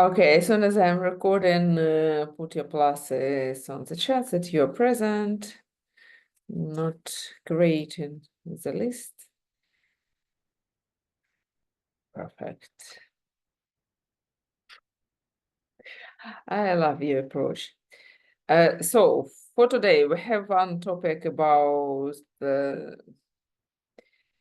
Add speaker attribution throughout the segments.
Speaker 1: Okay, as soon as I'm recording, put your pluses on the chat that you're present, not creating the list. Perfect. I love your approach. So for today, we have one topic about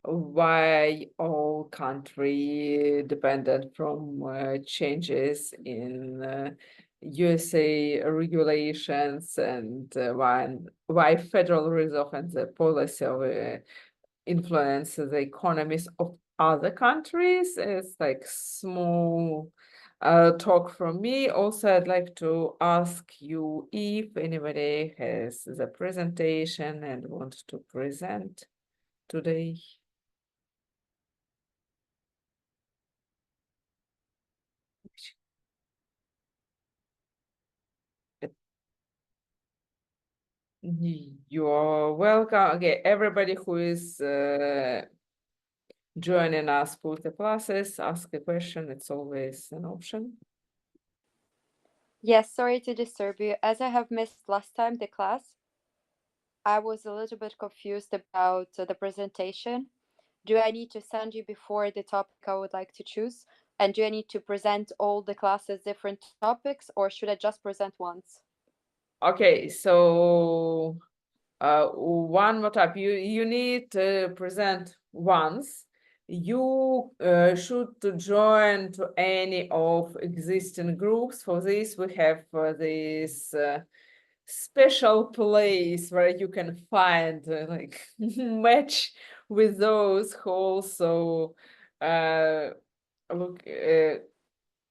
Speaker 1: why all country dependent from changes in USA regulations and why Federal Reserve and the policy of influence the economies of other countries. It's like small talk from me. Also, I'd like to ask you if anybody has the presentation and wants to present today. You're welcome. Okay, everybody who is joining us for the classes, ask a question. It's always an option.
Speaker 2: Yes, sorry to disturb you. As I have missed last time the class, I was a little bit confused about the presentation. Do I need to send you before the topic I would like to choose? And do I need to present all the classes different topics, or should I just present once?
Speaker 1: Okay, so one more time. You need to present once. You should to join to any of existing groups. For this, we have this special place where you can find like match with those who also look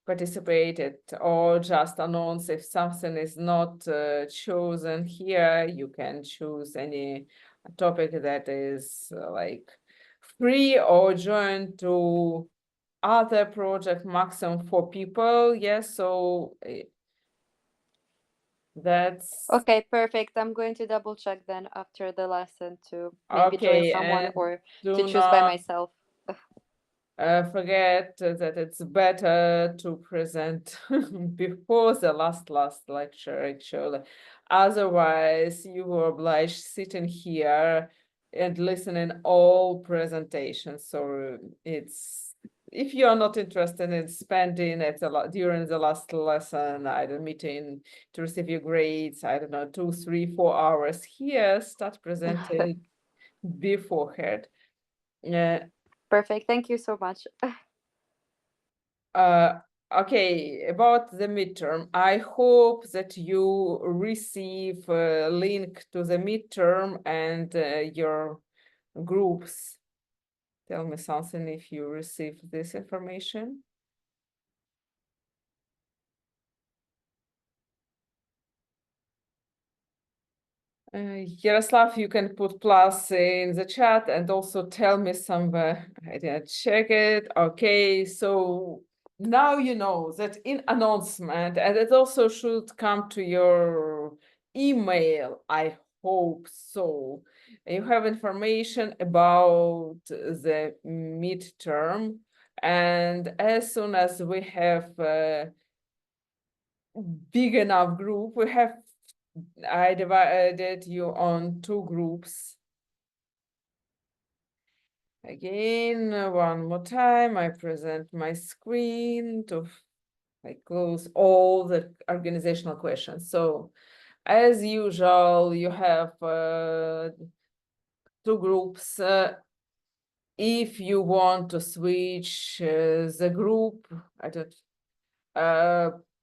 Speaker 1: participated or just announce if something is not chosen here. You can choose any topic that is like free or join to other project maximum 4 people. Yes, so that's
Speaker 2: Okay, perfect. I'm going to double check then after the lesson to maybe join
Speaker 1: okay.
Speaker 2: someone
Speaker 1: And
Speaker 2: or to
Speaker 1: do
Speaker 2: choose by
Speaker 1: not
Speaker 2: myself.
Speaker 1: forget that it's better to present before the last lecture, actually. Otherwise, you were obliged sitting here and listening all presentations. So it's if you are not interested in spending at during the last lesson, either meeting to receive your grades, I don't know, 2, 3, 4 hours here, start presenting beforehand.
Speaker 2: Perfect. Thank you so much.
Speaker 1: Okay, about the midterm, I hope that you receive a link to the midterm and your groups. Tell me something if you received this information. Yaroslav, you can put plus in the chat and also tell me somewhere. I didn't check it. Okay, so now you know that in announcement, and it also should come to your email, I hope so. You have information about the midterm, and as soon as we have a big enough group, I divided you on 2 groups. Again, one more time, I present my screen to close all the organizational questions. So as usual, you have 2 groups. If you want to switch the group, I don't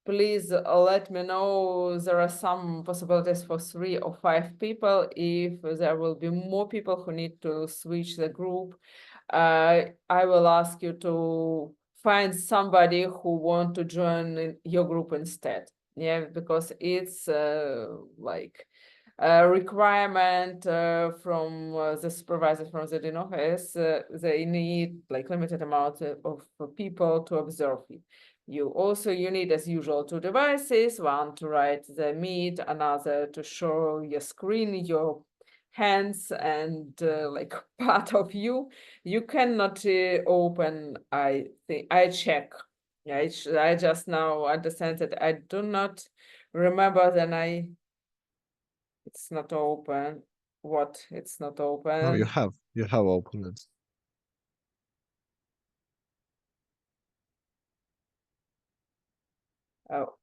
Speaker 1: please let me know. There are some possibilities for 3 or 5 people. If there will be more people who need to switch the group, I will ask you to find somebody who want to join your group instead. Yeah, because it's like a requirement from the supervisor from the dean office. They need like limited amount of people to observe it. You need, as usual, 2 devices, one to write the meet, another to show your screen, your hands and like part of you. You cannot open, I think, I check Yeah, I just now understand that I do not remember that it's not open. What? It's not open.
Speaker 3: No, you have opened it.
Speaker 1: Oh.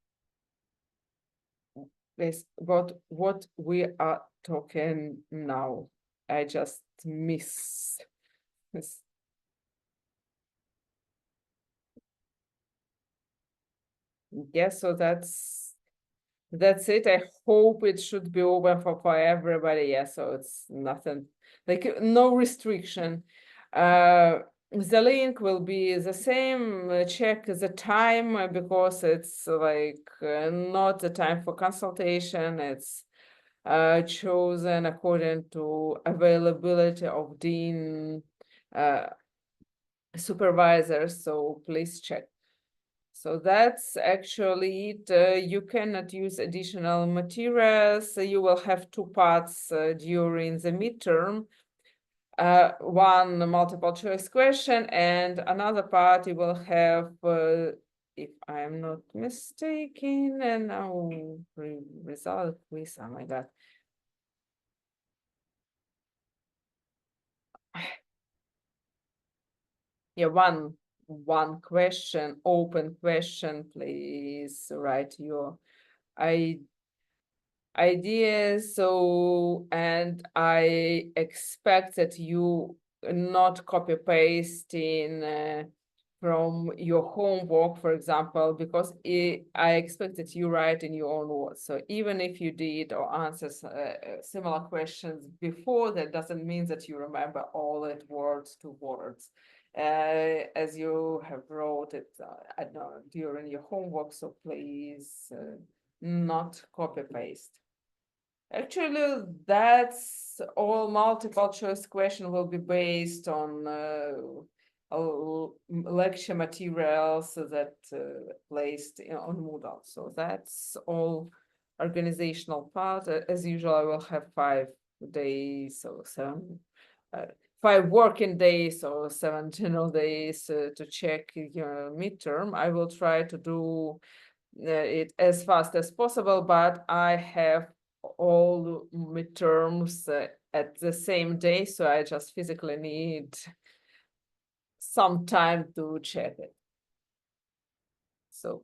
Speaker 1: Please, what we are talking now? I just miss this. Yeah, so that's it. I hope it should be open for everybody. Yeah, so it's nothing like no restriction. The link will be the same. Check the time because it's like not the time for consultation. It's chosen according to availability of Dean supervisors. So please check. So that's actually it. You cannot use additional materials. You will have two parts during the midterm. One multiple choice question and another part you will have, if I'm not mistaken, and now result quiz, oh my God. Yeah, one question, open question, please write your ideas. So, and I expect that you not copy paste in from your homework, for example, because I expect that you write in your own words. So even if you did or answers similar questions before, that doesn't mean that you remember all it words to words. As you have wrote it, I don't know, during your homework, so please not copy paste. Actually, that's all. Multiple choice question will be based on lecture materials that placed on Moodle. So that's all organizational part. As usual, I will have 5 days or 7, 5 working days or 7 general days to check your midterm. I will try to do it as fast as possible, but I have all midterms at the same day, so I just physically need some time to check it. So,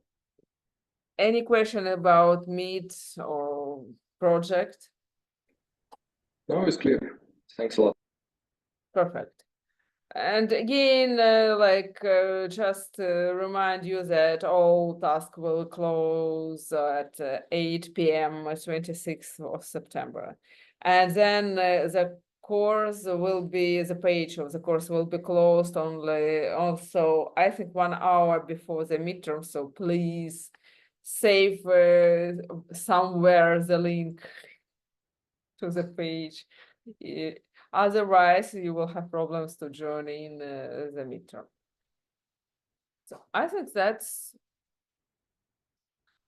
Speaker 1: any question about Meet or project?
Speaker 4: No, it's clear. Thanks a lot.
Speaker 1: Perfect. And again, just remind you that all tasks will close at 8 p.m. 26th of September. And then the course will be, the page of the course will be closed only also, I think 1 hour before the midterm. So please save somewhere the link to the page. Otherwise, you will have problems to join in the midterm. So I think that's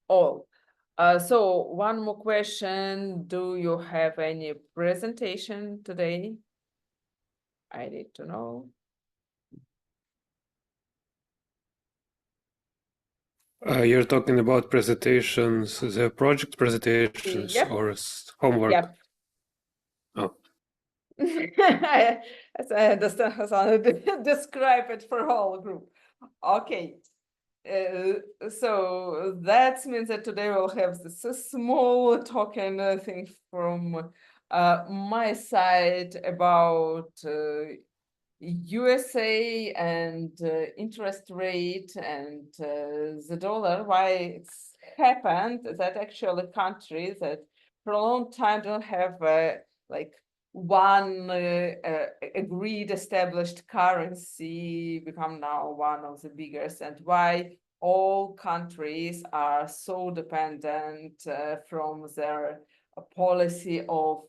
Speaker 1: all. So one more question. Do you have any presentation today? I need to know.
Speaker 5: You're talking about presentations, the project presentations
Speaker 1: Yep.
Speaker 5: or homework?
Speaker 1: Yep.
Speaker 5: Oh.
Speaker 1: As I understand, Hassan, describe it for whole group. Okay. So that means that today we'll have this small token thing from my side about USA and interest rate and the dollar, why it's happened that actually countries that for a long time don't have like one agreed established currency become now one of the biggest, and why all countries are so dependent from their policy of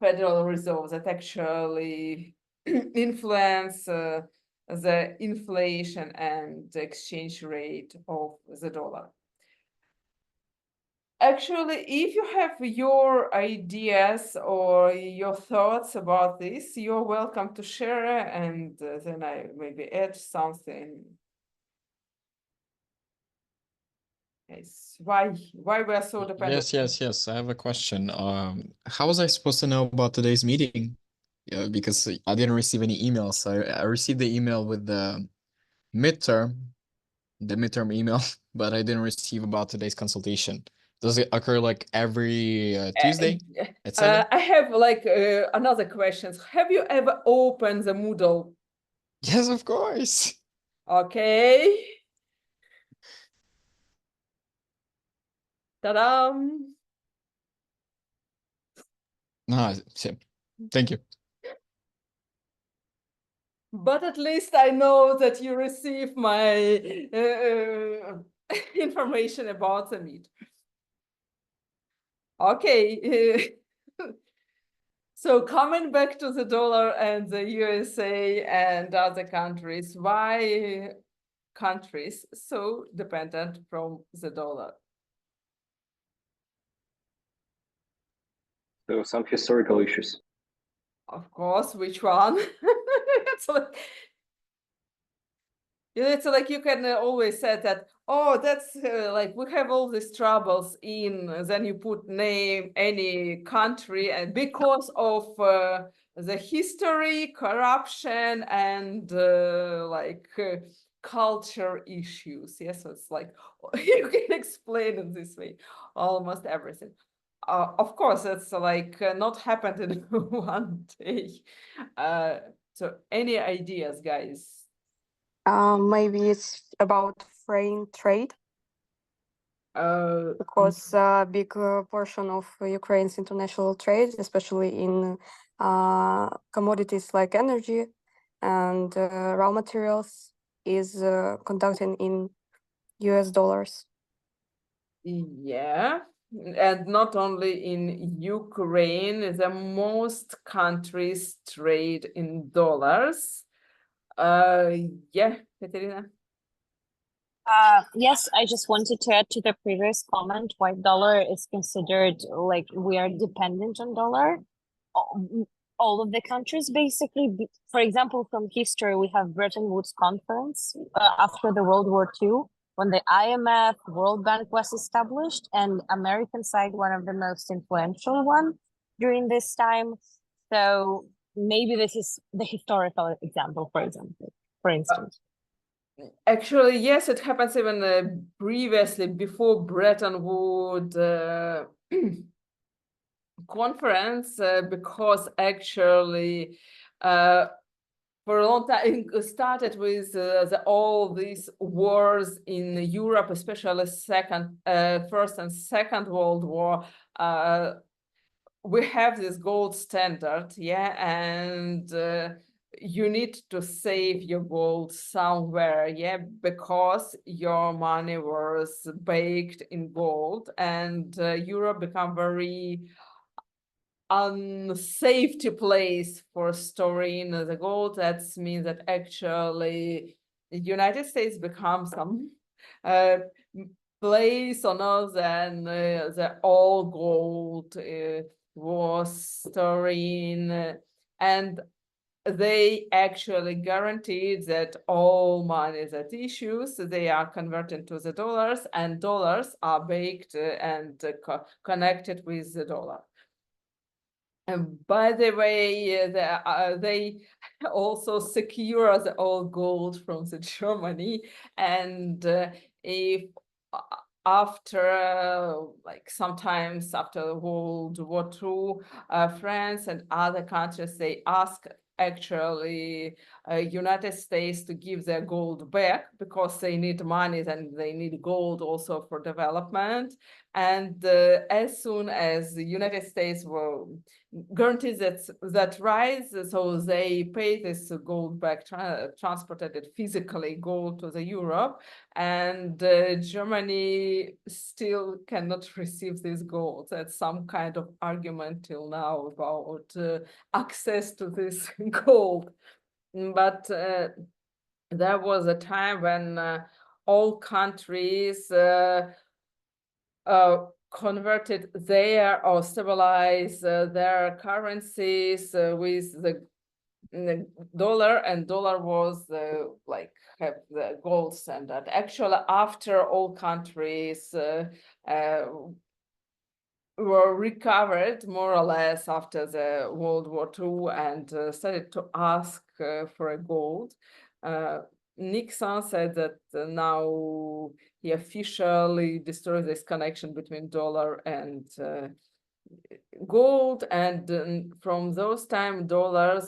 Speaker 1: Federal Reserve that actually influence the inflation and the exchange rate of the dollar. Actually, if you have your ideas or your thoughts about this, you're welcome to share, and then I maybe add something. guys? Why we are so dependent?
Speaker 6: Yes. I have a question. How was I supposed to know about today's meeting? Yeah, because I didn't receive any emails. I received the email with the midterm email, but I didn't receive about today's consultation. Does it occur like every Tuesday at 7?
Speaker 1: I have like another questions. Have you ever opened the Moodle?
Speaker 6: Yes, of course.
Speaker 1: Okay. Ta-dam.
Speaker 6: No, thank you.
Speaker 1: But at least I know that you receive my information about the meet. Okay. So coming back to the dollar and the USA and other countries, why countries so dependent from the dollar?
Speaker 4: So some historical issues.
Speaker 1: Of course, which one? It's like you can always say that, oh, that's like we have all these troubles in, then you put name any country, and because of the history, corruption, and culture issues. Yes, so it's like you can explain it this way, almost everything. Of course, it's like not happened in one day. So any ideas, guys?
Speaker 7: Maybe it's about foreign trade because a big portion of Ukraine's international trade, especially in commodities like energy and raw materials, is conducted in US dollars.
Speaker 1: Yeah, and not only in Ukraine, the most countries trade in dollars. Yeah, Katerina.
Speaker 8: Yes, I just wanted to add to the previous comment why dollar is considered like we are dependent on dollar. All of the countries basically, for example, from history, we have Bretton Woods Conference after the World War II, when the IMF, World Bank was established, and American side, one of the most influential one during this time. So maybe this is the historical example, for instance.
Speaker 1: Actually, yes, it happens even previously, before Bretton Woods conference, because actually for a long time it started with all these wars in Europe, especially First and Second World War. We have this gold standard, yeah, and you need to save your gold somewhere, yeah, because your money was baked in gold, and Europe become very unsafety place for storing the gold. That means that actually the United States becomes some place on us, and the all gold was storing, and they actually guaranteed that all money that issues, they are converted to the dollars, and dollars are baked and connected with the dollar. And by the way, they also secure the old gold from the Germany, and if after like sometimes after World War II, France and other countries, they ask actually United States to give their gold back because they need money and they need gold also for development. And as soon as the United States will guarantee that rise, so they pay this gold back, transported it physically, gold to the Europe, and Germany still cannot receive this gold. That's some kind of argument till now about access to this gold. But there was a time when all countries converted their or stabilize their currencies with the dollar, and dollar was like have the gold standard. Actually, after all countries were recovered more or less after the World War II and started to ask for a gold. Nixon said that now he officially destroyed this connection between dollar and gold, and from those time dollar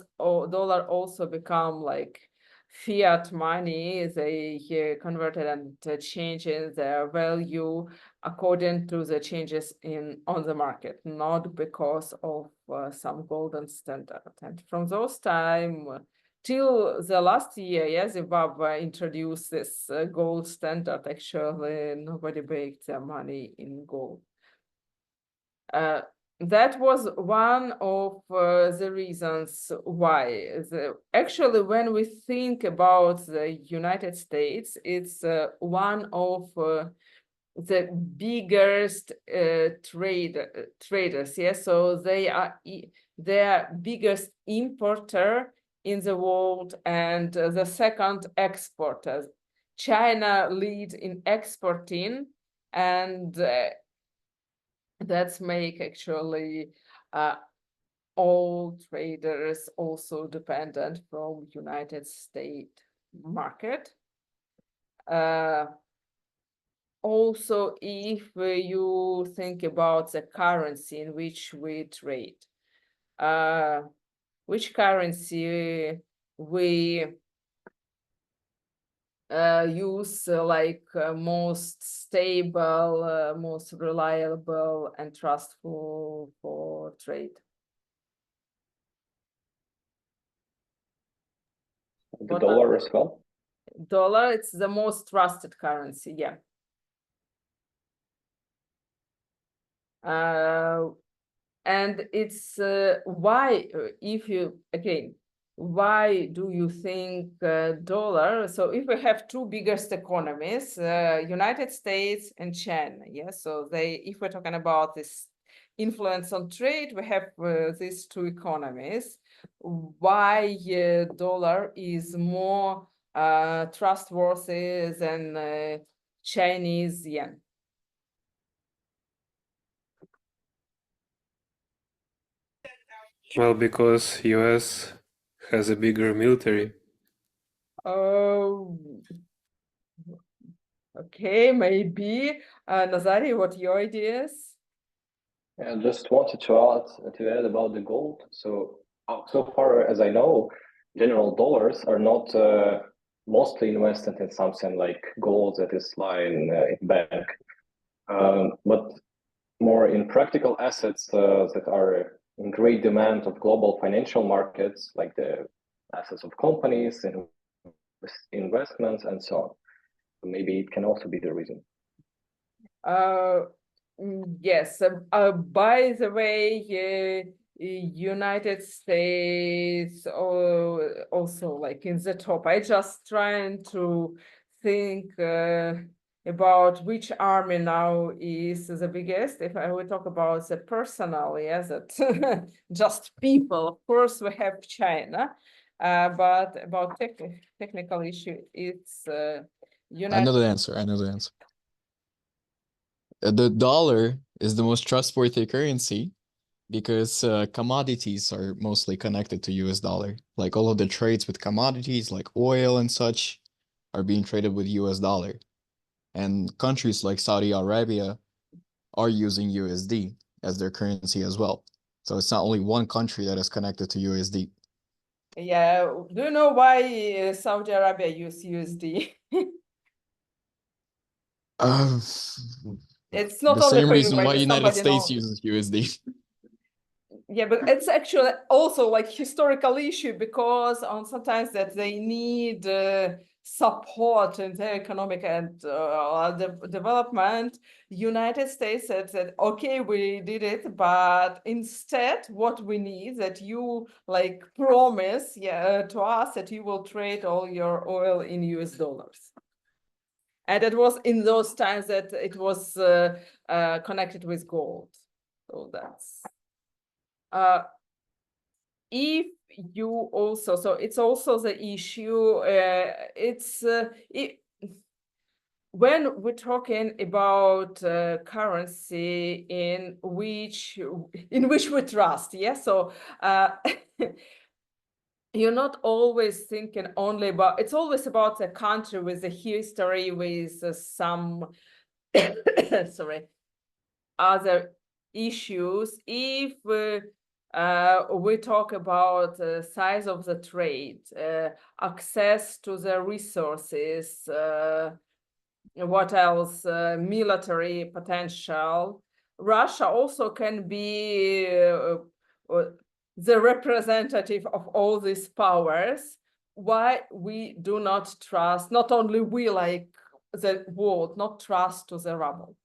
Speaker 1: also become like fiat money. They converted and changed their value according to the changes on the market, not because of some golden standard. And from those time till the last year, yes, Zimbabwe introduced this gold standard. Actually, nobody baked their money in gold. That was one of the reasons why. Actually, when we think about the United States, it's one of the biggest traders. Yes, so they are their biggest importer in the world and the second exporter. China leads in exporting, and that's make actually all traders also dependent from United States market. Also, if you think about the currency in which we trade, which currency we use like most stable, most reliable and trustful for trade?
Speaker 4: The dollar as well?
Speaker 1: Dollar, it's the most trusted currency, yeah. And it's why, if you, again, why do you think dollar? So if we have two biggest economies, United States and China, yes, so if we're talking about this influence on trade, we have these two economies. Why dollar is more trustworthy than Chinese yen?
Speaker 5: Well, because US has a bigger military.
Speaker 1: Oh, okay, maybe. Nazari, what your ideas?
Speaker 4: I just wanted to add about the gold. So far as I know, general dollars are not mostly invested in something like gold that is lying in bank, but more in practical assets that are in great demand of global financial markets, like the assets of companies and investments and so on. So maybe it can also be the reason.
Speaker 1: Yes. By the way, United States also like in the top. I just trying to think about which army now is the biggest. If I would talk about the personnel, yes, that just people. Of course, we have China, but about technical issue, it's
Speaker 6: I know the answer. I know the answer. The dollar is the most trustworthy currency because commodities are mostly connected to US dollar. Like all of the trades with commodities like oil and such are being traded with US dollar. And countries like Saudi Arabia are using USD as their currency as well. So it's not only one country that is connected to USD.
Speaker 1: Yeah, do you know why Saudi Arabia use USD? It's not
Speaker 6: the
Speaker 1: only
Speaker 6: same
Speaker 1: for you,
Speaker 6: reason why
Speaker 1: maybe
Speaker 6: United
Speaker 1: somebody
Speaker 6: States
Speaker 1: knows.
Speaker 6: uses USD.
Speaker 1: Yeah, but it's actually also like historical issue because on sometimes that they need support in their economic and development. United States said that, okay, we did it, but instead what we need that you like promise to us that you will trade all your oil in US dollars. And it was in those times that it was connected with gold. So that's if you also, so it's also the issue, when we're talking about currency in which we trust, yes, so you're not always thinking only about, it's always about a country with a history, with some sorry, other issues. If we talk about size of the trade, access to the resources, what else, military potential, Russia also can be the representative of all these powers. Why we do not trust, not only we, like the world, not trust to the ruble?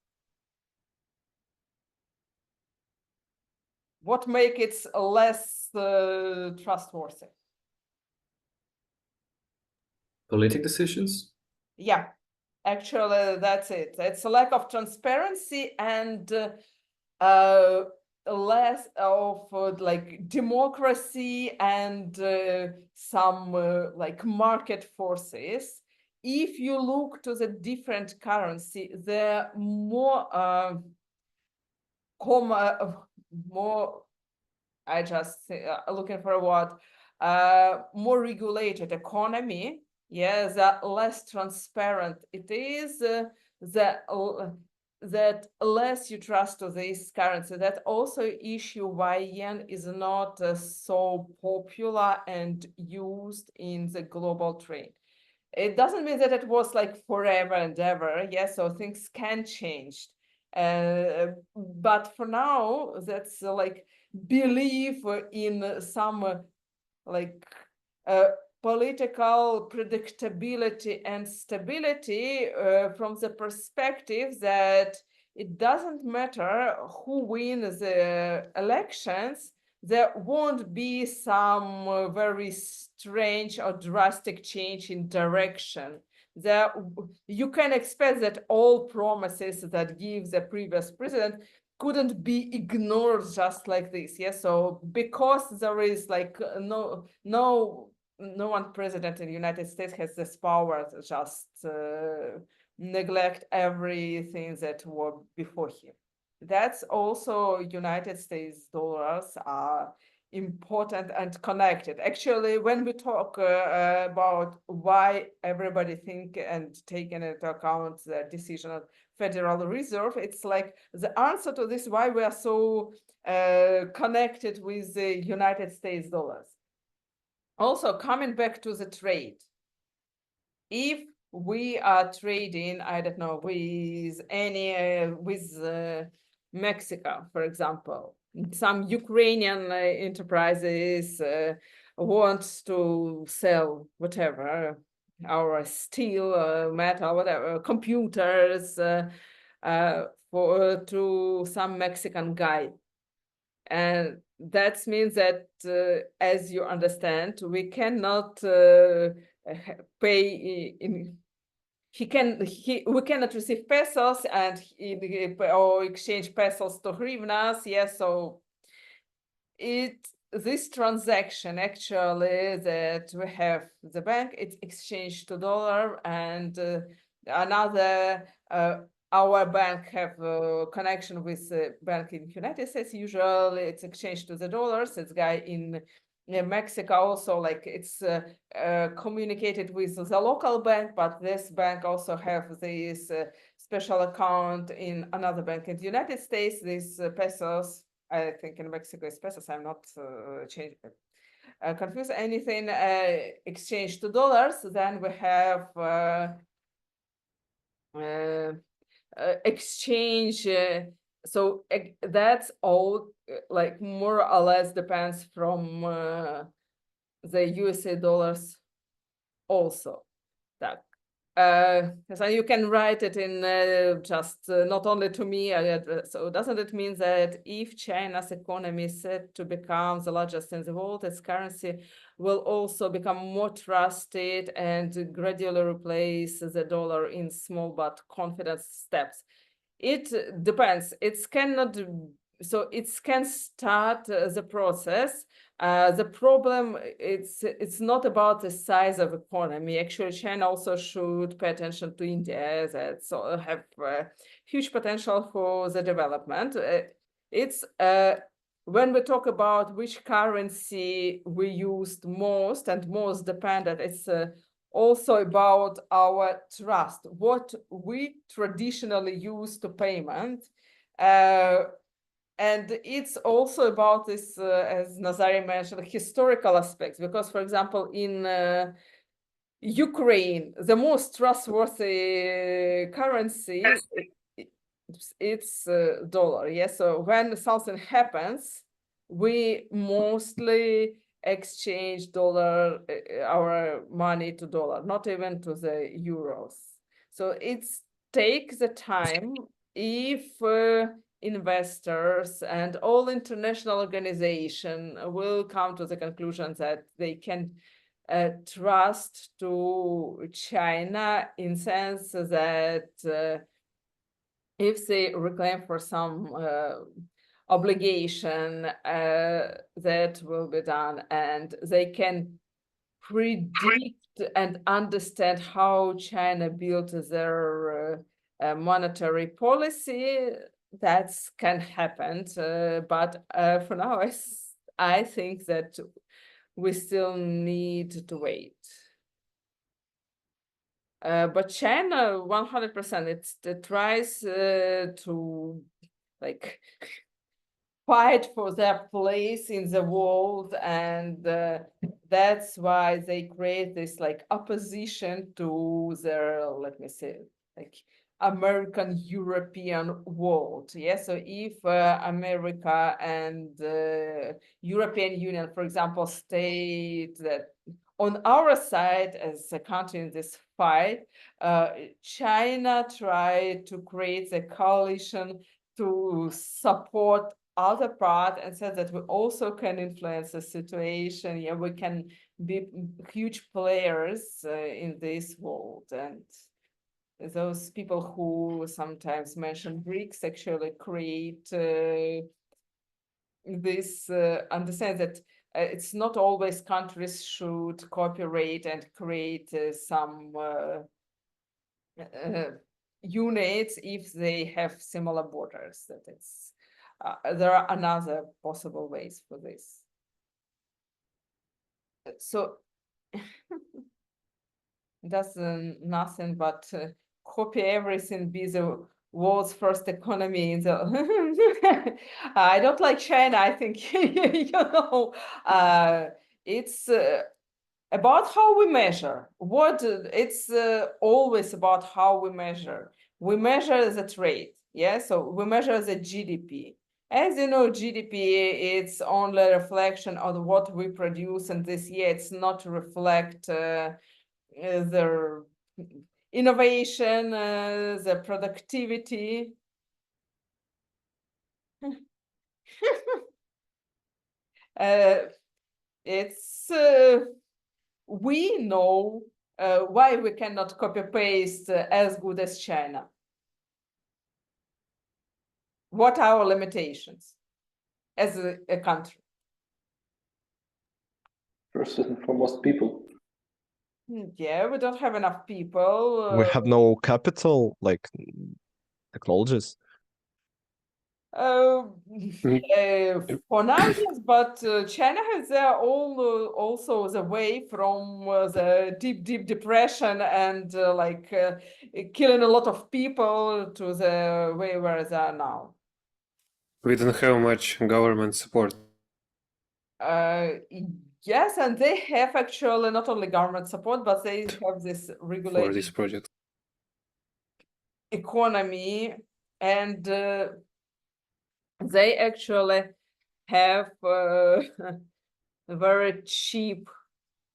Speaker 1: What make it less trustworthy?
Speaker 9: Politic decisions?
Speaker 1: Yeah, actually, that's it. It's a lack of transparency and less of like democracy and some like market forces. If you look to the different currency, they're more more, I just looking for a word, more regulated economy. Yeah, the less transparent it is, that less you trust to this currency. That also issue why yen is not so popular and used in the global trade. It doesn't mean that it was like forever and ever. Yes, so things can change. But for now, that's like belief in some like political predictability and stability from the perspective that it doesn't matter who wins the elections, there won't be some very strange or drastic change in direction. There, you can expect that all promises that give the previous president couldn't be ignored just like this. Yes, so because there is like no one president in the United States has this power to just neglect everything that were before him. That's also United States dollars are important and connected. Actually, when we talk about why everybody think and take into account the decision of Federal Reserve, it's like the answer to this why we are so connected with the United States dollars. Also, coming back to the trade, if we are trading, I don't know, with any with Mexico, for example, some Ukrainian enterprises want to sell whatever, our steel, metal, whatever, computers to some Mexican guy. And that means that, as you understand, we cannot pay in. We cannot receive pesos and or exchange pesos to hryvnias. Yes, so this transaction actually that we have the bank, it's exchanged to dollar, and another our bank have a connection with the bank in United States. Usually it's exchanged to the dollars. This guy in Mexico also, like it's communicated with the local bank, but this bank also have this special account in another bank in the United States. These pesos, I think in Mexico is pesos. I'm not confused anything. Exchange to dollars. Then we have exchange. So that's all like more or less depends from the USA dollars also. That so you can write it in just not only to me. So doesn't it mean that if China's economy is set to become the largest in the world, its currency will also become more trusted and gradually replace the dollar in small but confident steps? It depends. It cannot so it can start the process. The problem it's not about the size of economy. Actually, China also should pay attention to India that so have huge potential for the development. It's when we talk about which currency we used most and most dependent, it's also about our trust, what we traditionally use to payment. And it's also about this, as Nazari mentioned, historical aspects, because, for example, in Ukraine, the most trustworthy currency, it's dollar. Yes, so when something happens, we mostly exchange dollar, our money to dollar, not even to the euros. So it's take the time if investors and all international organization will come to the conclusion that they can trust to China in sense that if they reclaim for some obligation that will be done, and they can predict and understand how China built their monetary policy, that can happen. But for now, I think that we still need to wait. But China, 100%, it tries to like fight for their place in the world, and that's why they create this like opposition to their, let me say, like American European world. Yeah, so if America and European Union, for example, state that on our side as a country in this fight, China tried to create a coalition to support other part and said that we also can influence the situation. Yeah, we can be huge players in this world. And those people who sometimes mention BRICS actually create this understand that it's not always countries should cooperate and create some units if they have similar borders. That it's there are another possible ways for this. So that's nothing but copy everything, be the world's first economy in the I don't like China. I think you know it's about how we measure. What it's always about how we measure. We measure the trade, yeah. So we measure the GDP. As you know, GDP it's only a reflection of what we produce, and this year it's not to reflect the innovation, the productivity. It's we know why we cannot copy paste as good as China. What are our limitations as a country?
Speaker 4: First and foremost, people.
Speaker 1: Yeah, we don't have enough people.
Speaker 3: We have no capital, like technologies.
Speaker 1: For now, yes, but China has their own also the way from the deep depression and killing a lot of people to the way where they are now.
Speaker 5: We don't have much government support.
Speaker 1: Yes, and they have actually not only government support, but they have this
Speaker 5: For
Speaker 1: regulated
Speaker 5: this project.
Speaker 1: economy, and they actually have a very cheap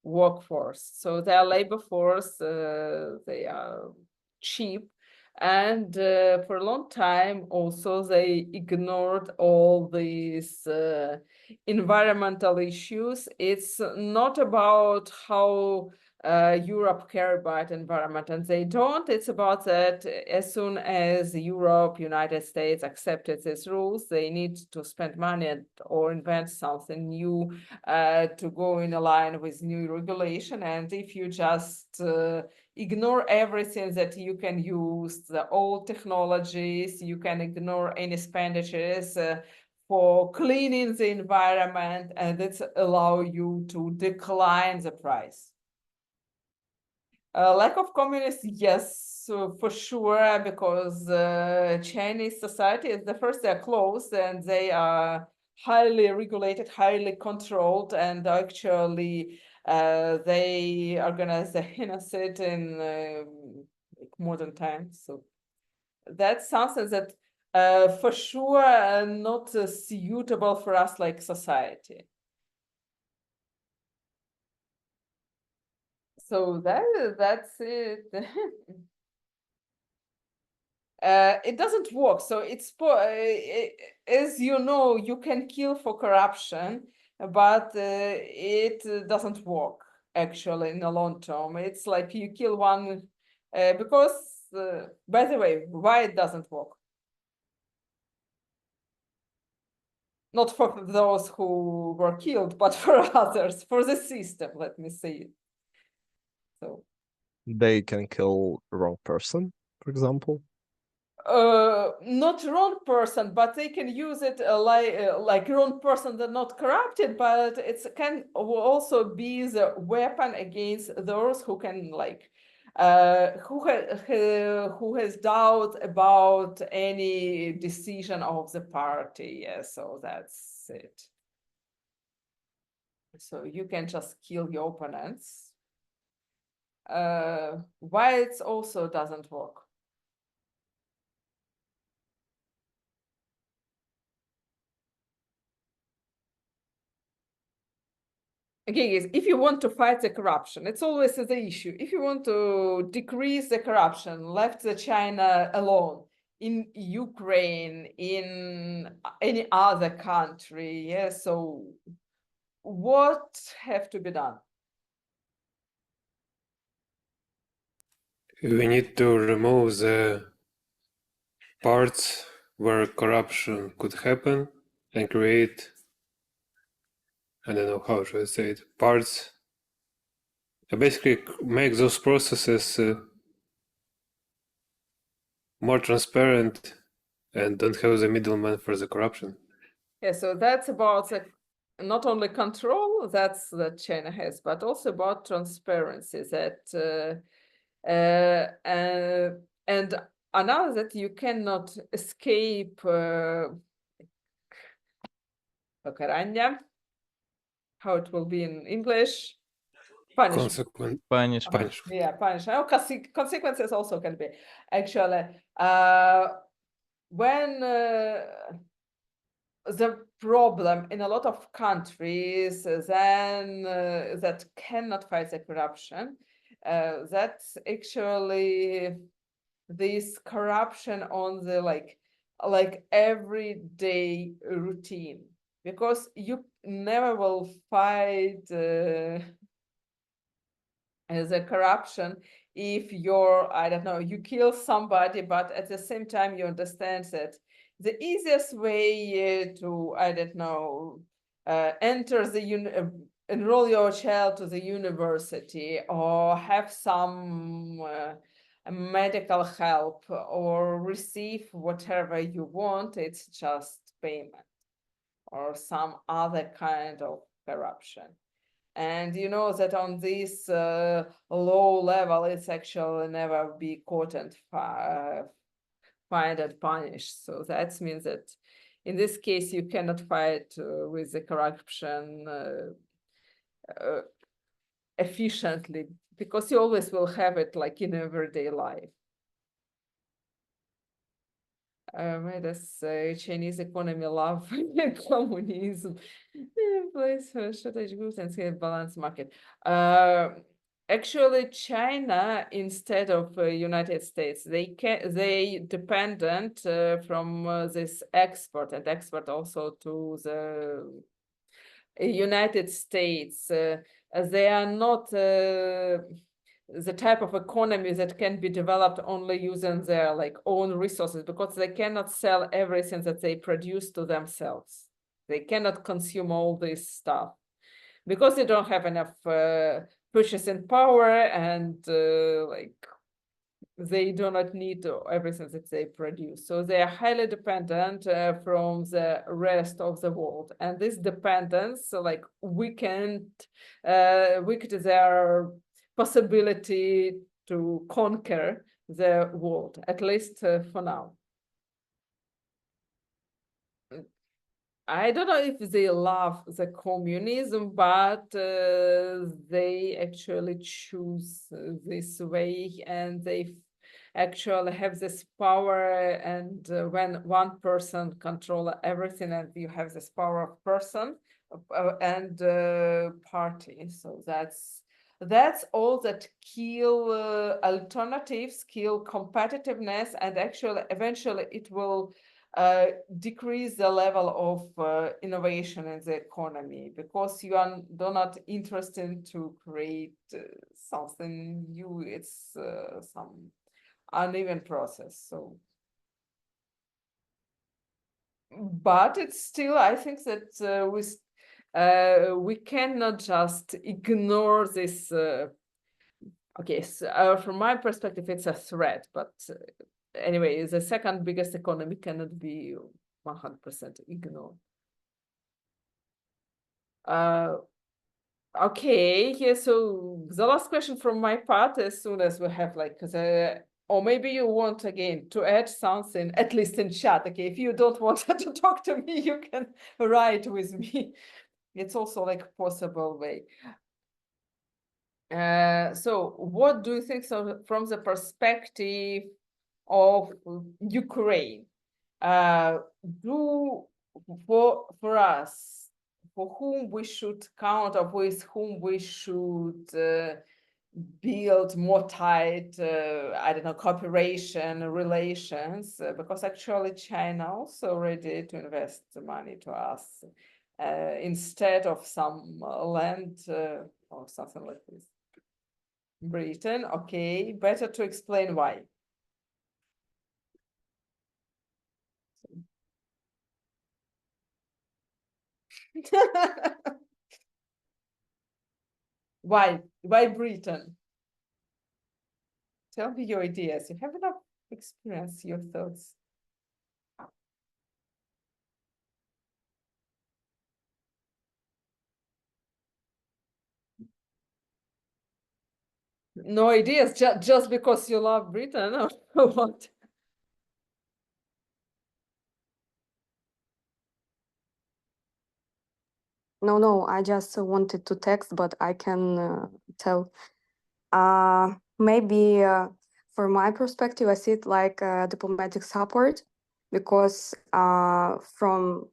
Speaker 1: workforce. So their labor force, they are cheap. And for a long time, also, they ignored all these environmental issues. It's not about how Europe care about environment and they don't. It's about that as soon as Europe, United States accepted these rules, they need to spend money or invent something new to go in line with new regulation. And if you just ignore everything that you can use, the old technologies, you can ignore any expenditures for cleaning the environment, and it's allow you to decline the price. Lack of communists, yes, for sure, because Chinese society is the first, they're closed and they are highly regulated, highly controlled, and actually they organize the genocide in modern times. So that's something that for sure not suitable for us like society. So that's it. It doesn't work. So it's as you know, you can kill for corruption, but it doesn't work actually in the long term. It's like you kill one because, by the way, why it doesn't work? Not for those who were killed, but for others, for the system, let me say it. So
Speaker 3: They can kill wrong person, for example.
Speaker 1: Not wrong person, but they can use it like wrong person that not corrupted, but it can also be the weapon against those who can like who has doubt about any decision of the party. Yeah, so that's it. So you can just kill your opponents. Why it also doesn't work? Again, if you want to fight the corruption, it's always the issue. If you want to decrease the corruption, left the China alone in Ukraine, in any other country, yeah, so what have to be done?
Speaker 5: We need to remove the parts where corruption could happen and create, I don't know how should I say it, parts, basically make those processes more transparent and don't have the middleman for the corruption.
Speaker 1: Yeah, so that's about not only control that's that China has, but also about transparency that and another that you cannot escape покарання, how it will be in English, punishment.
Speaker 5: Punishment.
Speaker 1: Yeah, punishment. Oh, consequences also can be actually when the problem in a lot of countries then that cannot fight the corruption, that's actually this corruption on the like everyday routine, because you never will fight the corruption if you're, I don't know, you kill somebody, but at the same time you understand that the easiest way to, I don't know, enter the enroll your child to the university or have some medical help or receive whatever you want, it's just payment or some other kind of corruption. And you know that on this low level, it's actually never be caught and fined and punished. So that means that in this case, you cannot fight with the corruption efficiently, because you always will have it like in everyday life. Why does Chinese economy love communism? Place shortage goods and scale balance market. Actually, China, instead of United States, they dependent from this export and export also to the United States. they are not the type of economy that can be developed only using their like own resources, because they cannot sell everything that they produce to themselves. They cannot consume all this stuff because they don't have enough purchasing power, and like they do not need everything that they produce. So they are highly dependent from the rest of the world. And this dependence like weakened their possibility to conquer the world, at least for now. I don't know if they love the communism, but they actually choose this way, and they actually have this power. And when one person control everything, and you have this power of person and party, so that's all that kill alternatives, kill competitiveness, and actually eventually it will decrease the level of innovation in the economy, because you are not interested to create something new. It's some uneven process. So, but it's still, I think that we cannot just ignore this. Okay, so, from my perspective, it's a threat, but anyway, the second biggest economy cannot be 100% ignored. Okay, yeah, so the last question from my part, as soon as we have like or maybe you want again to add something, at least in chat. Okay, if you don't want to talk to me, you can write with me. It's also like a possible way. So what do you think, so from the perspective of Ukraine, for us, for whom we should count, or with whom we should build more tight, I don't know, cooperation relations, because actually China also ready to invest the money to us instead of some land or something like this. Britain, okay, better to explain why. Why Britain? Tell me your ideas. You have enough experience, your thoughts. No ideas, just because you love Britain, or what?
Speaker 7: No, I just wanted to text, but I can tell. Maybe from my perspective, I see it like diplomatic support, because from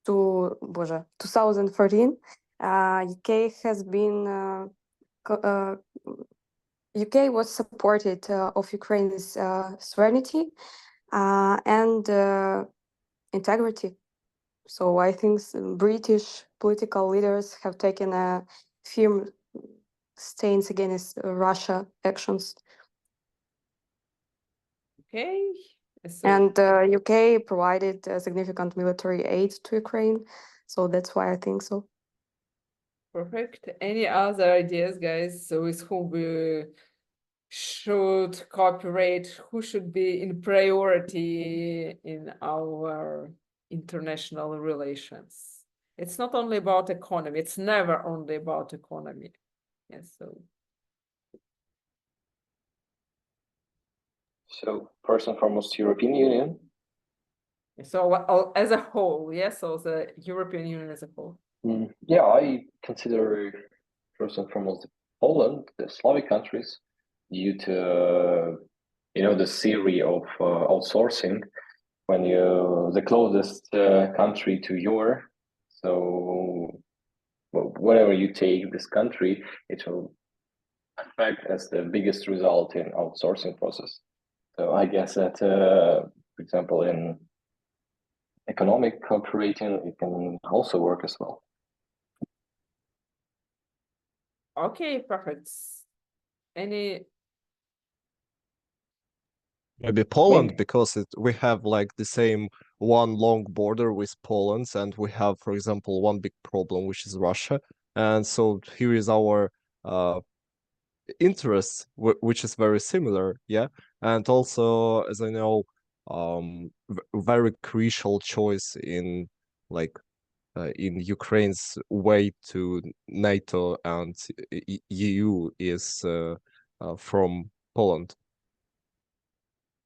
Speaker 7: 2014, UK has been UK was supported of Ukraine's sovereignty and integrity. So I think British political leaders have taken a firm stance against Russia actions.
Speaker 1: Okay. So,
Speaker 7: And UK provided significant military aid to Ukraine. So that's why I think so.
Speaker 1: perfect. Any other ideas, guys? So with whom we should cooperate, who should be in priority in our international relations? It's not only about economy. It's never only about economy. Yes, so.
Speaker 4: So first and foremost, European Union.
Speaker 1: So as a whole, yes, so the European Union as a whole.
Speaker 4: Yeah, I consider first and foremost Poland, the Slavic countries, due to the theory of outsourcing. When you the closest country to your, so whenever you take this country, it will affect as the biggest result in outsourcing process. So I guess that, for example, in economic cooperating, it can also work as well.
Speaker 1: Okay, perfect. Any?
Speaker 3: Maybe Poland,
Speaker 4: Maybe.
Speaker 3: because we have like the same one long border with Poland, and we have, for example, one big problem, which is Russia. And so here is our interests, which is very similar, yeah. And also, as I know, very crucial choice in like in Ukraine's way to NATO and EU is from Poland.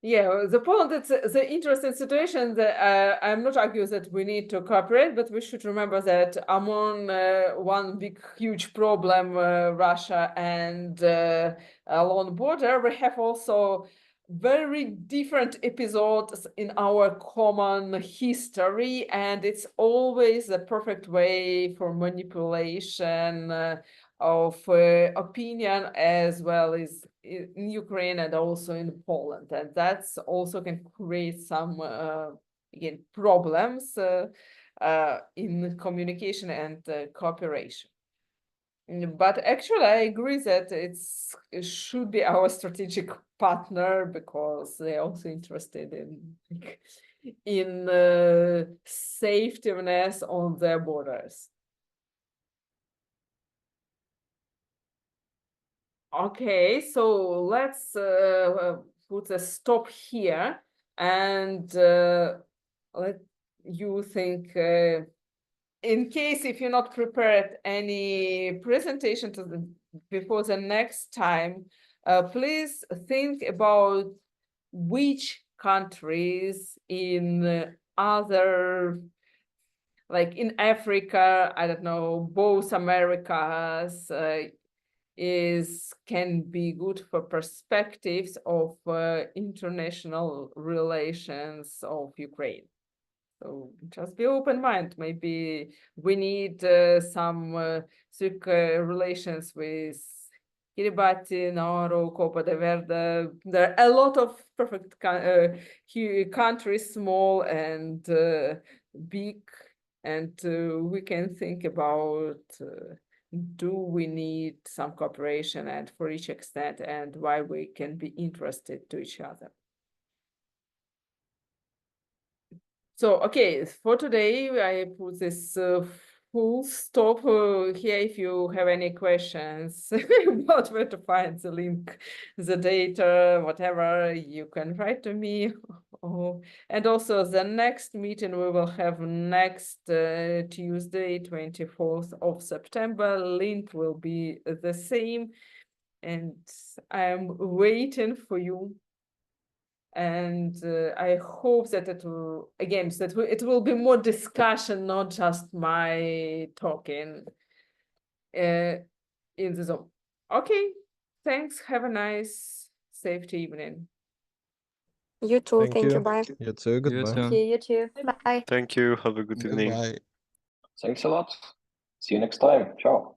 Speaker 1: Yeah, the Poland, it's the interesting situation that I'm not arguing that we need to cooperate, but we should remember that among one big, huge problem, Russia and along border, we have also very different episodes in our common history, and it's always a perfect way for manipulation of opinion, as well as in Ukraine and also in Poland, and that's also can create some again problems in communication and cooperation. But actually, I agree that it should be our strategic partner, because they're also interested in safetyness on their borders. Okay, so let's put a stop here, and let you think, in case if you're not prepared any presentation before the next time, please think about which countries in other, like in Africa, I don't know, both Americas, can be good for perspectives of international relations of Ukraine. So just be open mind. Maybe we need some relations with Kiribati, Nauru, Copa de Verde. There are a lot of perfect countries, small and big, and we can think about do we need some cooperation, and for each extent, and why we can be interested to each other. So, okay, for today, I put this full stop here. If you have any questions about where to find the link, the data, whatever, you can write to me. And also the next meeting we will have next Tuesday, 24th of September. Link will be the same. And I'm waiting for you. And I hope that it will, again, that it will be more discussion, not just my talking in the Zoom. Okay, thanks. Have a nice, safe evening.
Speaker 7: You too. Thank you. Bye.
Speaker 3: You too. Goodbye.
Speaker 2: Thank you, you too. Bye.
Speaker 3: Thank you. Have a good evening.
Speaker 6: Goodbye.
Speaker 4: Thanks a lot. See you next time. Ciao.